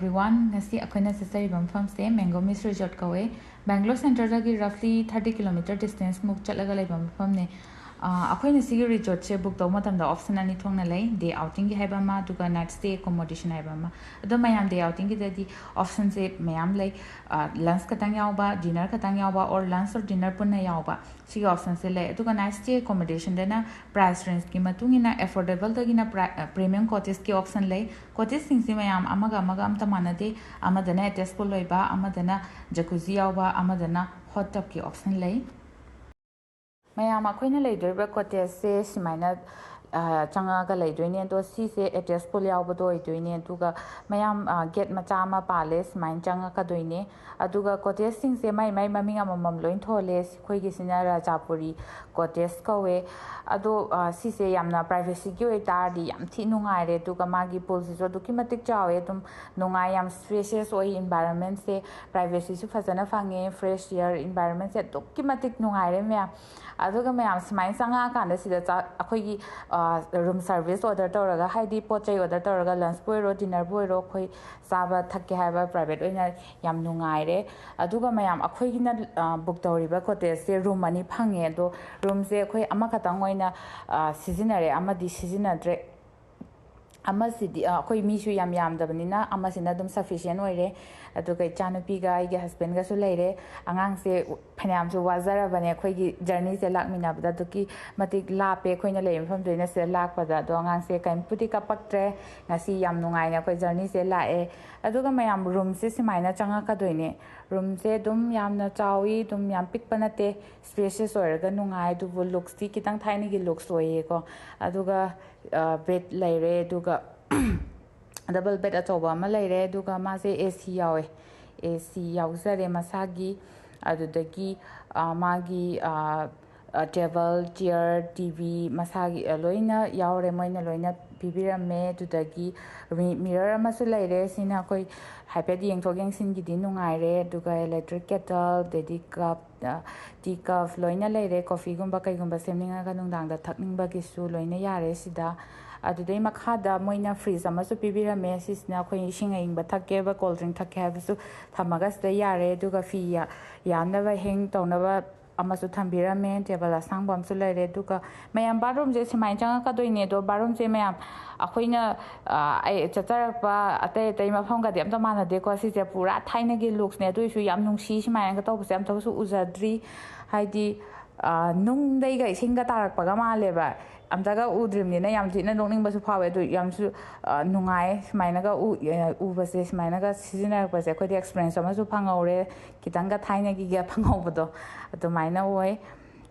everyone. Ngasi akoina sasari bamfam se Mango Miss Resort kawe. Bangalore Center dagi roughly 30 km distance muk chatlaga lai bamfam ne. Akoina sigi resort se book tawma tamda option ani thongna lai day outing gi haiba ma duga night stay accommodation haiba ma. Ado mayam day outing gi dadi option se mayam lai lunch katang yawba, dinner katang yawba or lunch or dinner punna yawba. Sigi option se lai duga night stay accommodation dena price range ki matungina affordable dagi na premium cottage ki option lai cottage sing si mayam amaga amta manade amadana attached pool loiba amadana jacuzzi yawba amadana hot tub ki option lai mayam akoina leidoriba cottage se simaina changa leidoine to si se attached pool yawba do idoine duga mayam gate macha ama pale simain changa ka doine aduga cottage sing se mai maming amam loin thole khoi gi sina rajapuri cottage kawe ado si se yamna privacy gi oi tar di yam thi nungai re duga magi pool si so duki matik chawe tum nungai yam spacious oi environment se privacy su fazana fange fresh air environment se duki matik nungai re me aduga mayam simain sanga kan da sida akhoi gi room service order toraga haidi pochai order toraga lunch boy ro dinner boy ro khoi saba thakke haiba private oina yam nungai re aduga mayam akhoi gi na book toriba cottage se room ani phange do room se khoi ama khatang oina seasonare amadi seasonadre amasidi akhoi mi su yam dabanina amasina dum sufficient oire aduga chanupi ga ige husband ga su leire angang se phanam su wazara bane khoi gi journey se lakmina bada duki matik lape khoina leim pham doina se lakpada do angang se kaim puti ka paktre ngasi yam nungai na khoi journey se lae aduga mayam room se simaina changa ka doine room se dum yamna chawi dum yam pikpa nate spacious oiraga nungai du looks ti kitang thaini gi looks oye ko aduga bed leire duga double bed achoba ama leire duga ma se AC yawe AC yauzare masagi adudagi magi table chair TV masagi loina yaure moina loina pibirame dudagi mirror amasu leire sina koi haiped yengthok yengsin gi din nungaire duga electric kettle dedi cup tea cup loina leire coffee gumba kai gumba semninga ga nungdang da thakningba gi su loina yare sida adudai makhada moina freeze amasu pibirame sisna khoi ising aingba thakke ba cold drink thakke habisu thamaga sida yare duga fi yamna ba heng tonaba amasu thambirame table asangbam su leire duga mayam bathroom je simai changa ka doine do bathroom je mayam akhoina ai chacharakpa atai mafam ga de amta mana de ko si je pura thaina gi looks ne du su yam nungsi simai ga to bu am to su uzadri haidi nung dai ga singa tarakpa ga male ba amtaga udrimni na yam thina nongning basu phawe du yam su nungai smaina ga u base smaina ga seasonal base ko di experience ama su phangore kitanga thaina gi ga phangobdo adu maina oi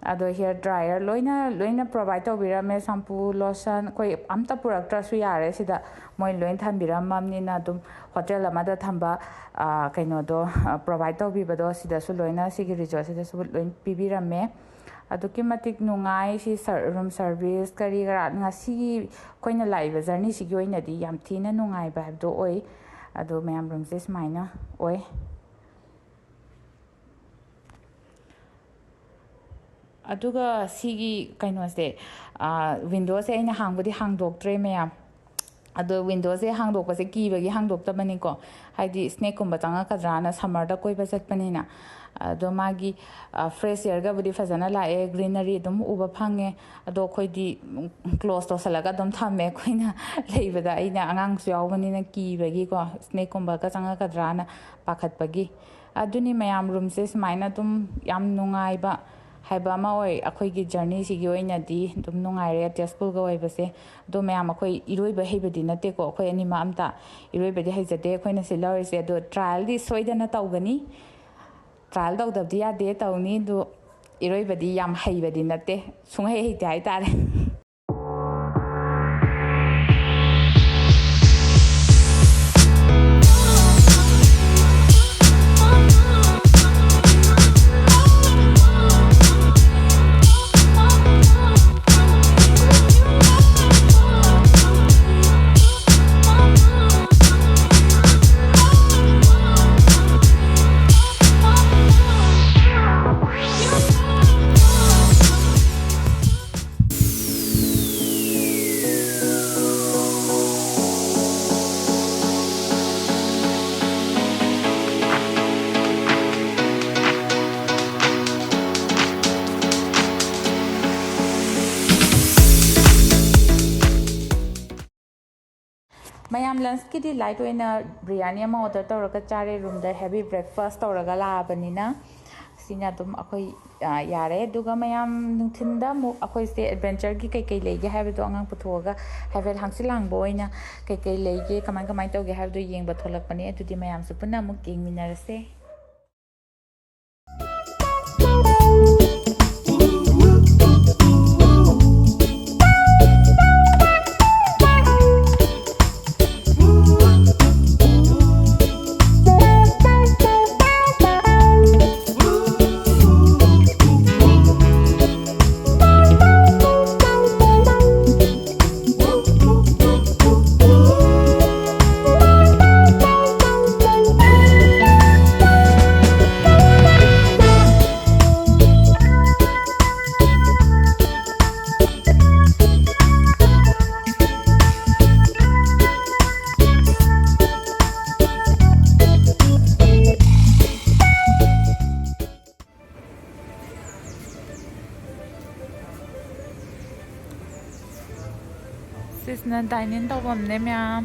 ado hair dryer loina provide to birame shampoo lotion koi amta product su yare sida moi loin than biramamni na dum hotel amada thamba kaino do provide to bibado sida su loina sigi resort sida su loin pibirame aduki matik nungai si room service kari gara ngasi koina live journey si goina di yam thina nungai ba do oi adu mayam room se smaina oi aduga sigi kaino se window se ina hangbudi hangdoktre mayam ado window se hangdokpa se kibagi hangdokta bani ko haidi snake kumba changa kadrana summer da koi ba sakpanina ado magi fresh air ga budi fazana la e greenery dum uba phange ado khoi di close to salaga dum thame khoina leibada aina angang su yawbani na ki bagi ko snake kumba ka changa kadrana pakhat bagi aduni mayam room se smaina dum yam nungai ba haiba ma oi akhoi gi journey si gi oina di dum nungai re testful ga oi base do mayam akhoi iroi ba hebedi nate ko akhoi ani ma amta iroi ba di haijade khoina se lawri se do trial di soidana tawgani trial tawdabdi ya de tawni do iroi ba di yam haibadi nate sunghai hei tai tare mayam lunch kidi light oina biryani ama order tawraga chare room da heavy breakfast tawraga laabanina sina dum akhoi yare duga mayam nungthinda mu akhoi se adventure gi kai kai lege haibdo angang puthoga havel hangsilang boina kai kai lege kamang kamang tawge haibdo yengba tholakpani adudi mayam su punna mu kingminarase Sisna dining tawam ne myam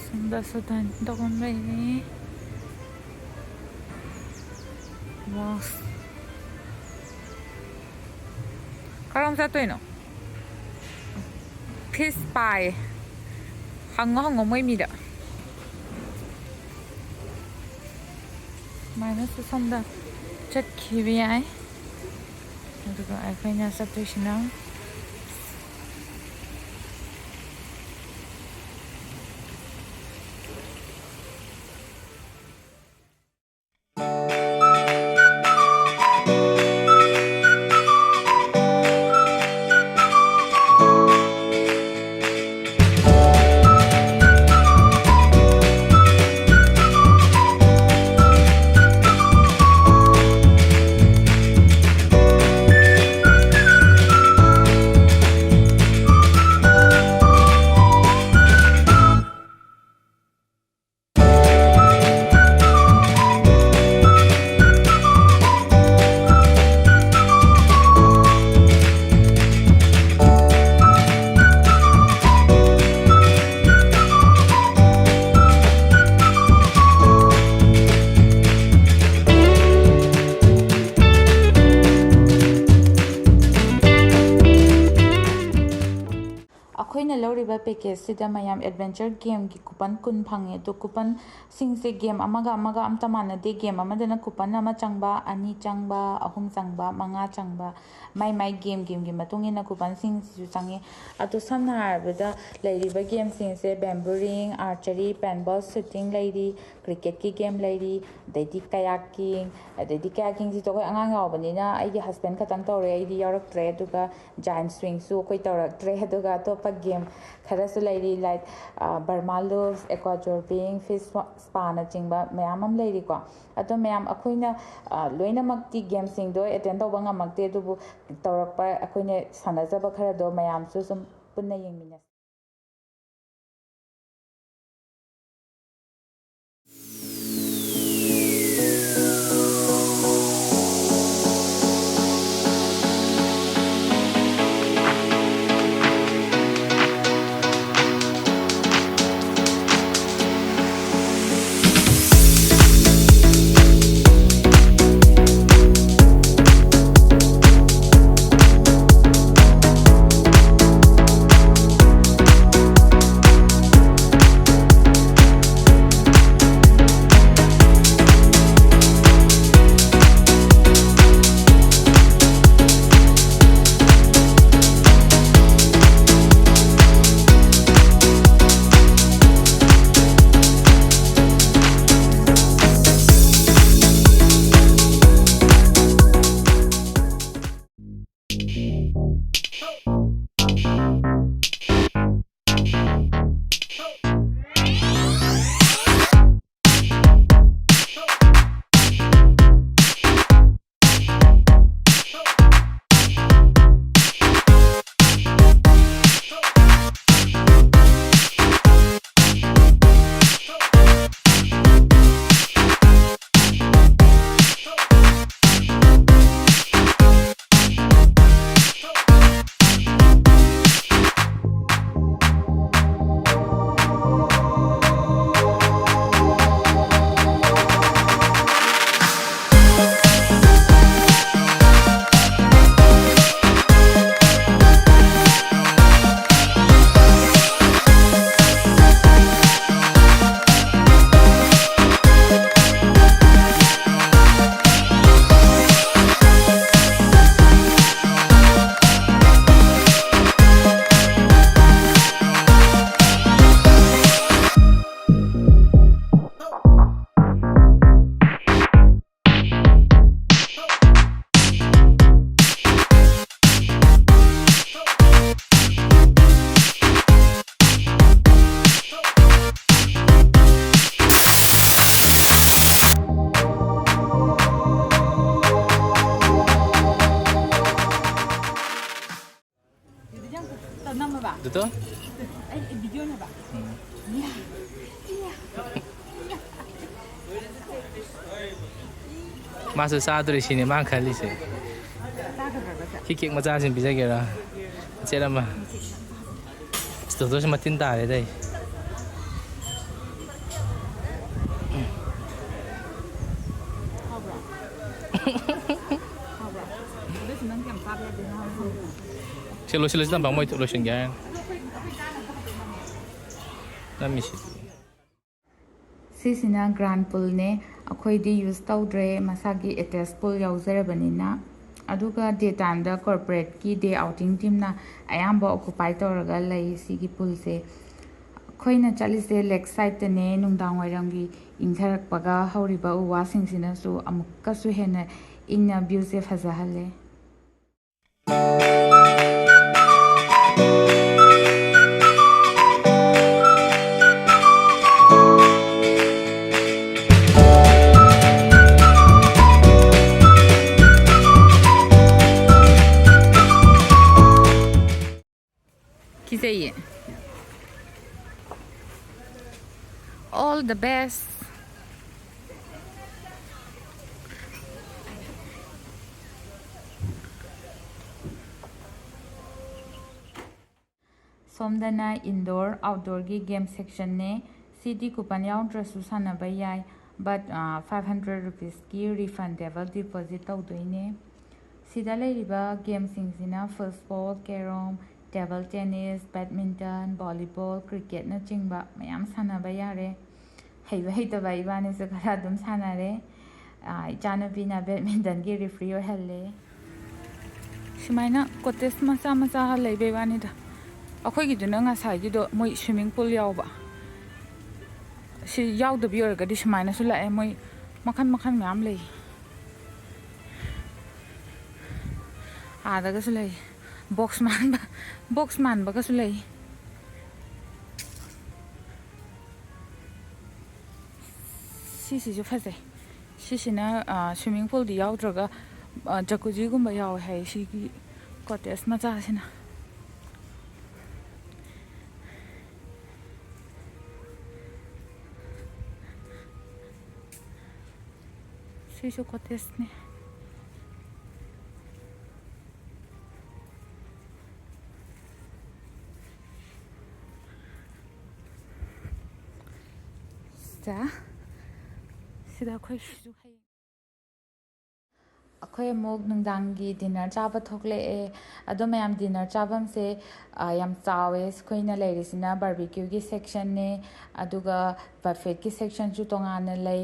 sunda su dining tawam lei wow karam sa toino fish pie hango moi mi da minus sunda chat khibi ai aduga akhayna sattushina ꯑꯩꯈꯣꯏꯅ ꯂꯧꯔꯤꯕ ꯄꯦꯀꯦꯖꯁꯤꯗ ꯃꯌꯥꯝ adventure ꯒꯦꯝꯒꯤ coupon 10 ꯐꯪꯉꯦ ꯑꯗꯣ ꯀꯨꯄꯟꯁꯤꯡꯁꯦ game ꯑꯃꯒ ꯑꯝꯇ ꯃꯥꯟꯅꯗꯦ game ꯑꯃꯗꯅ coupon ꯑꯃ ꯆꯪꯕ 2 ꯆꯪꯕ 3 ꯆꯪꯕ 5 ꯆꯪꯕ ꯃꯥꯏ ꯒꯦꯝꯒꯤ ꯃꯇꯨꯡ ꯏꯟꯅ ꯀꯨꯄꯟꯁꯤꯡꯁꯤꯁꯨ ꯆꯪꯉꯦ ꯑꯗꯣ ꯁꯝꯅ ꯍꯥꯏꯔꯕꯗ ꯂꯩꯔꯤꯕ ꯒꯦꯝꯁꯤꯡꯁꯦ ꯕꯦꯝꯕꯨꯔꯤꯡ ꯑꯥꯔꯆꯔꯤ ꯄꯦꯟꯕꯣꯜ ꯁꯨꯇꯤꯡ ꯂꯩꯔꯤ ꯀ꯭ꯔꯤꯀꯦꯠꯀꯤ ꯒꯦꯝ ꯂꯩꯔꯤ ꯑꯗꯩꯗꯤ ꯀꯌꯥꯀꯤꯡꯁꯤꯁꯨ ꯑꯩꯈꯣꯏ ꯑꯉꯥꯡ ꯌꯥꯎꯕꯅꯤꯅ ꯑꯩꯒꯤ ꯍꯁꯕꯦꯟ ꯈꯛꯇꯪ ꯇꯧꯔꯦ ꯑꯩꯗꯤ ꯌꯥꯎꯔꯛꯇ꯭ꯔꯦ ꯑꯗꯨꯒ ꯖꯥꯏꯟꯠ ꯁ꯭ꯋꯤꯡꯁꯨ ꯑꯩꯈꯣꯏ ꯇꯧꯔꯛꯇ꯭ꯔꯦ ꯑꯗꯨꯒ ꯑꯇꯣꯞꯄ ꯒꯦꯝ ꯈꯔꯁꯨ ꯂꯩꯔꯤ ꯂꯥꯏꯛ ꯕꯔꯃꯥ ꯂꯨꯞꯁ ꯑꯦꯀ꯭ꯋꯥꯖꯣꯔꯕꯤꯡ ꯐꯤꯁ ꯁ꯭ꯄꯥꯅꯆꯤꯡꯕ ꯃꯌꯥꯝ ꯑꯃ ꯂꯩꯔꯤꯀꯣ ꯑꯗꯣ ꯃꯌꯥꯝ ꯑꯩꯈꯣꯏꯅ ꯂꯣꯏꯅꯃꯛꯇꯤ ꯒꯦꯝꯁꯤꯡꯗꯣ ꯑꯦꯇꯦꯟ ꯇꯧꯕ ꯉꯝꯃꯛꯇꯦ ꯑꯗꯨꯕꯨ ꯇꯧꯔꯛꯄ ꯑꯩꯈꯣꯏꯅ ꯁꯥꯟꯅꯖꯕ ꯈꯔꯗꯣ ꯃꯌꯥꯝꯁꯨ ꯁꯨꯝ ꯄꯨꯟꯅ ꯌꯦꯡꯃꯤꯟꯅꯁꯤ Dito? Ay, video na ba? 마스 사드리시니 많칼리세. 키킥 맞아신 비자게라. 제라마. 스토도시 마틴다래 돼. 실로 단 방모이 로션 게. 남미시. Sisina grand pool ne akhoi di use tawdre masagi attached pool yauzarabanina aduga daytime da corporate ki day outing team na ayamba occupy tawraga lai sigi pool se khoina chalise lakeside ne nungdang wairangi ingtharak paga hauriba uwa singsina su amukka su hena ingna view se phazahale Kisaye. All the best. Somdana indoor outdoor gi game section ne CD coupon yaudra susana bayai but 500 rupees ki refundable deposit tawdoine sida leiriba game singsina football carom table tennis badminton volleyball cricket na chingba mayam sanaba yare heiba heitaba ibani se khara dum sanare ichana bina badminton gi referee halle shimaina cottage macha macha leibe bani da akhoi gi duna nga sai gi do moi swimming pool yawba si yaw da bi orga di shimaina su la moi makhan makhan ngam lei ada ga su lei box man ba ka su lei si ju phase si na swimming pool di yaw droga jacuzzi gumba yaw hai si gi cottage ma cha sina si ju cottage ne sida akhoi su hai akhoi mok nungdangi dinner chaba thokle e ado mayam dinner chabam se yam chawe khoina leirisina barbecue gi section ne aduga buffet gi section chu tongana lei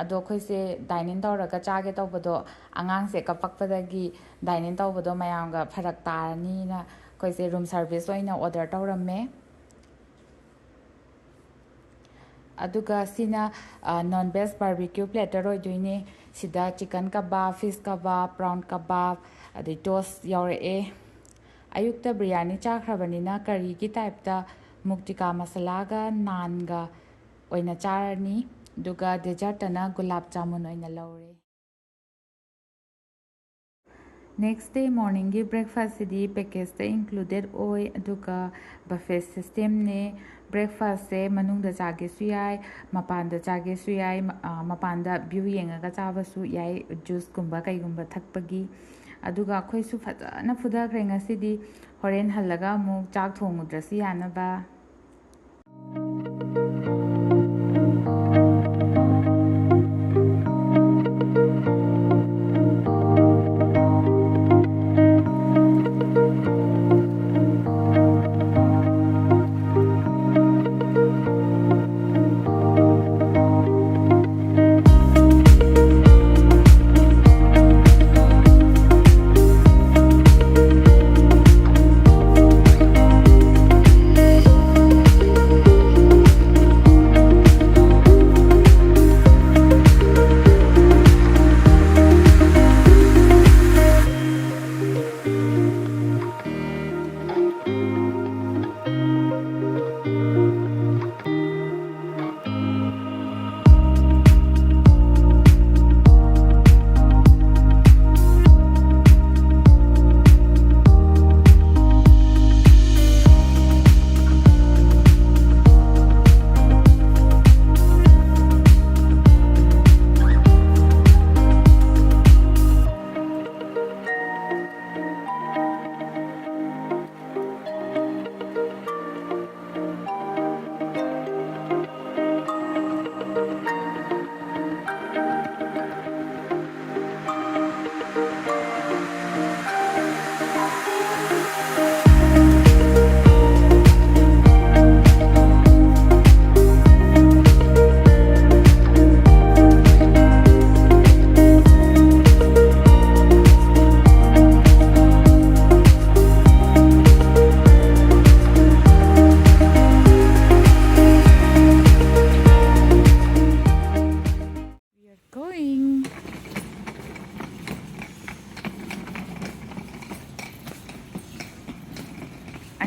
ado khoi se dining tawraga chage tawbodo angang se kapakpadagi dining tawbodo mayam ga pharak tarani na khoi se room service oina order tawramme aduga sina non veg barbecue platter oidoine sida chicken kebab fish kebab prawn kebab adai toast yaure ayukta biryani chakhrabani na curry ki type ta muktika masala ga naan ga oina charani duga dessert na gulab jamun oina laure next day morning gi breakfast di package ta included oi aduga buffet system ne breakfast se manung da chage su yai mapan da chage su yai mapan da view yenga chaba su yai juice kumba kai gumba thakpagi aduga khoi su fajana fuda khrenga sidi horen halaga mu chak thongudrasi yana ba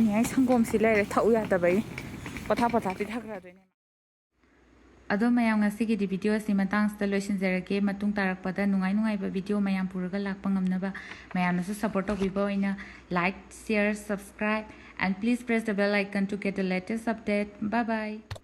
अनि ai sangom si lere thau ya ta bai potha potha ti thakra doine ado mayam ngasi gi video si matang sta lotion jerake matung tarak pada nungai nungai ba video mayam puraga lakpa ngamna ba mayam na support to bibo ina like share subscribe and please press the bell icon to get the latest update. Bye bye.